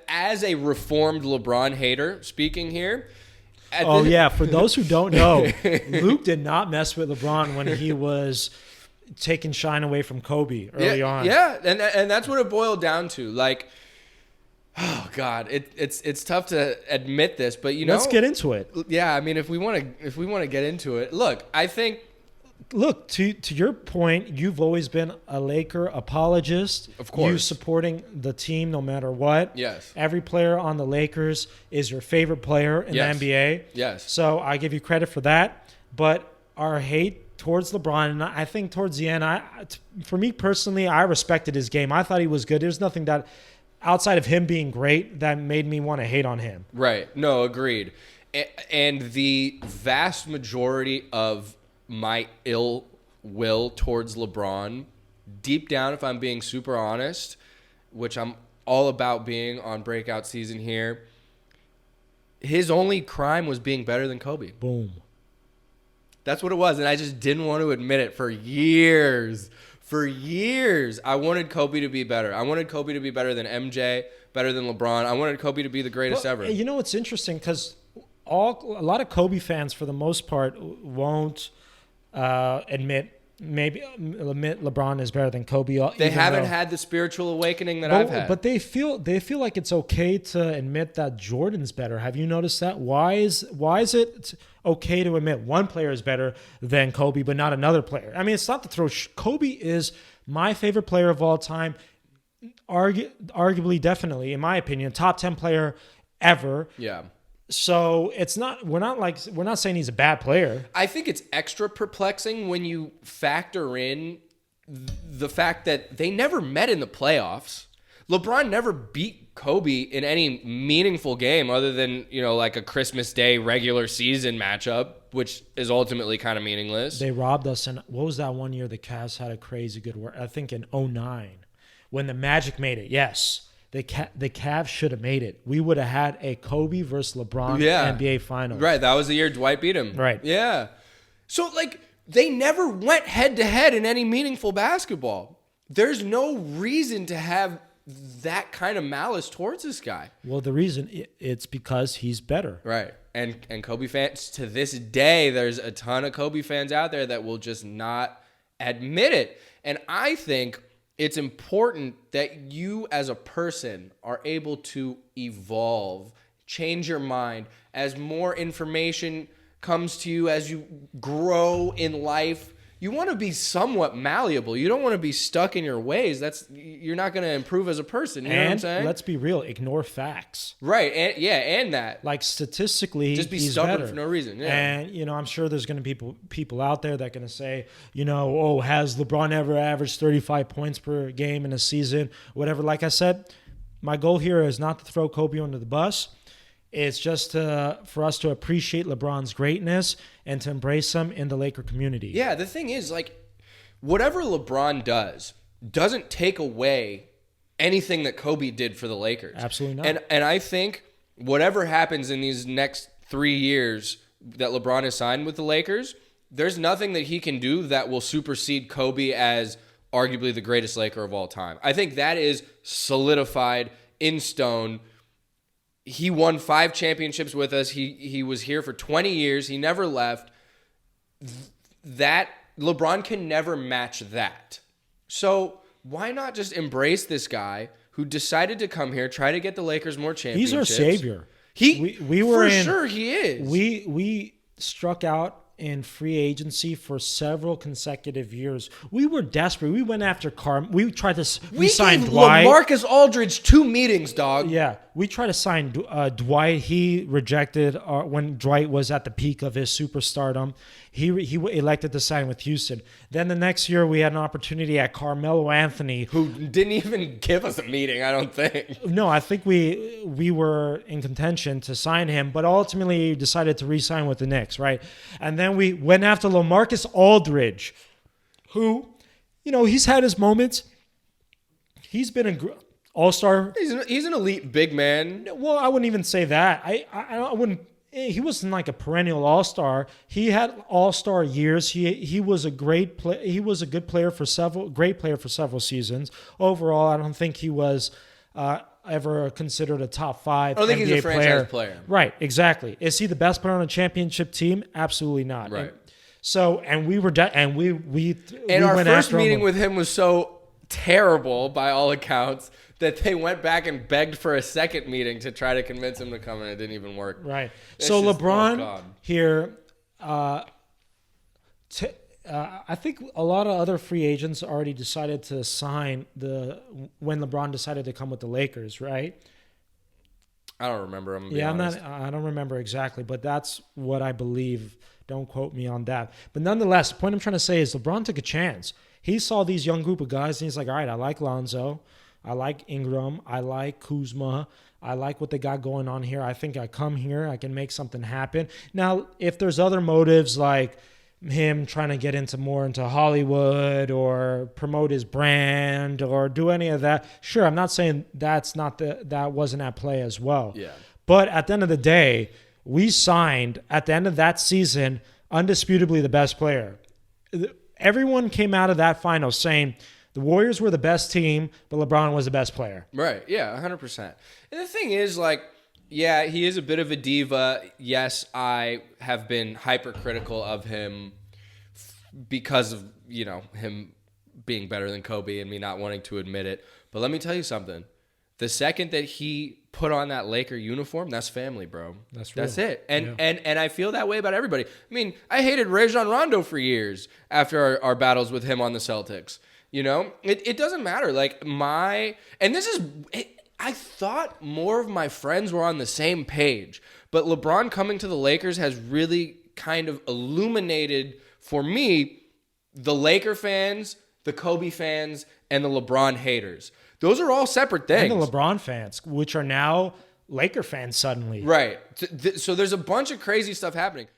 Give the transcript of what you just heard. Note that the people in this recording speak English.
As a reformed LeBron hater speaking here. For those who don't know, Luke did not mess with LeBron when he was taking shine away from Kobe early on. Yeah, and that's what it boiled down to. Like, oh God, it's tough to admit this, but let's get into it. Yeah, I mean, if we want to get into it, look, I think. Look, to your point, you've always been a Laker apologist. Of course. You supporting the team no matter what. Yes. Every player on the Lakers is your favorite player in the NBA. Yes. So I give you credit for that. But our hate towards LeBron, and I think towards the end, for me personally, I respected his game. I thought he was good. There's nothing that, outside of him being great, that made me want to hate on him. Right. No, agreed. And the vast majority of my ill will towards LeBron, deep down, if I'm being super honest, which I'm all about being on breakout season here, his only crime was being better than Kobe. Boom. That's what it was, and I just didn't want to admit it for years. For years, I wanted Kobe to be better. I wanted Kobe to be better than MJ, better than LeBron. I wanted Kobe to be the greatest ever. You know what's interesting? Because a lot of Kobe fans, for the most part, won't admit LeBron is better than Kobe. They haven't had the spiritual awakening that I've had. But they feel like it's okay to admit that Jordan's better. Have you noticed that? Why is it okay to admit one player is better than Kobe, but not another player? I mean, it's not to throw. Kobe is my favorite player of all time. Arguably, definitely, in my opinion, top 10 player ever. Yeah. So it's not. We're not saying he's a bad player. I think it's extra perplexing when you factor in the fact that they never met in the playoffs. LeBron never beat Kobe in any meaningful game other than like a Christmas Day regular season matchup, which is ultimately kind of meaningless. They robbed us. And what was that one year the Cavs had a crazy good work? I think in 2009 when the Magic made it. Yes. The Cavs should have made it. We would have had a Kobe versus LeBron NBA Finals. Right. That was the year Dwight beat him. Right. Yeah. So, they never went head-to-head in any meaningful basketball. There's no reason to have that kind of malice towards this guy. Well, the reason, it's because he's better. Right. And Kobe fans, to this day, there's a ton of Kobe fans out there that will just not admit it. And I think it's important that you as a person are able to evolve, change your mind as more information comes to you, as you grow in life. You want to be somewhat malleable. You don't want to be stuck in your ways. You're not going to improve as a person. You know what I'm saying? Let's be real. Ignore facts. Right. And that. Like statistically, just be he's stubborn better for no reason. Yeah. And, I'm sure there's going to be people out there that are going to say, has LeBron ever averaged 35 points per game in a season? Whatever. Like I said, my goal here is not to throw Kobe under the bus. It's just for us to appreciate LeBron's greatness and to embrace him in the Laker community. Yeah, the thing is, whatever LeBron does doesn't take away anything that Kobe did for the Lakers. Absolutely not. And I think whatever happens in these next 3 years that LeBron is signed with the Lakers, there's nothing that he can do that will supersede Kobe as arguably the greatest Laker of all time. I think that is solidified in stone. He won 5 championships with us. He was here for 20 years. He never left. That LeBron can never match that. So why not just embrace this guy who decided to come here, try to get the Lakers more championships? He's our savior. We were sure he is. We struck out in free agency for several consecutive years. We were desperate. We went after we tried to. We signed Dwight. LaMarcus Aldridge 2 meetings, dog. Yeah, we tried to sign Dwight. He rejected when Dwight was at the peak of his superstardom. He elected to sign with Houston. Then the next year we had an opportunity at Carmelo Anthony, who didn't even give us a meeting. I don't think. No, I think we were in contention to sign him, but ultimately decided to re-sign with the Knicks, right? And then we went after LaMarcus Aldridge, who, he's had his moments. He's been an all-star. He's an elite big man. Well, I wouldn't even say that. I wouldn't. He wasn't like a perennial all-star. He had all-star years. He was a great play. He was a great player for several seasons. Overall, I don't think he was a ever considered a top 5 I don't think NBA he's a franchise player. Right, exactly. Is he the best player on a championship team? Absolutely not. Right. And we were our went first after meeting him. with him was so terrible by all accounts that they went back and begged for a second meeting to try to convince him to come, and it didn't even work. Right. It's So just, LeBron oh God. here, I think a lot of other free agents already decided to sign when LeBron decided to come with the Lakers, right? I don't remember. I'm gonna be Yeah, honest. I don't remember exactly, but that's what I believe. Don't quote me on that. But nonetheless, the point I'm trying to say is LeBron took a chance. He saw these young group of guys, and he's like, all right, I like Lonzo. I like Ingram. I like Kuzma. I like what they got going on here. I think I come here, I can make something happen. Now, if there's other motives like him trying to get more into Hollywood or promote his brand or do any of that, sure, I'm not saying that wasn't at play as well. Yeah. But at the end of the day, we signed at the end of that season undisputably the best player. Everyone came out of that final saying the Warriors were the best team, but LeBron was the best player. Right. Yeah, 100%. And the thing is, like, yeah, he is a bit of a diva. Yes, I have been hypercritical of him because of, him being better than Kobe and me not wanting to admit it. But let me tell you something. The second that he put on that Laker uniform, that's family, bro. That's it. And I feel that way about everybody. I mean, I hated Rajon Rondo for years after our battles with him on the Celtics. It doesn't matter. Like I thought more of my friends were on the same page, but LeBron coming to the Lakers has really kind of illuminated for me the Laker fans, the Kobe fans, and the LeBron haters. Those are all separate things. And the LeBron fans, which are now Laker fans suddenly. Right. So there's a bunch of crazy stuff happening.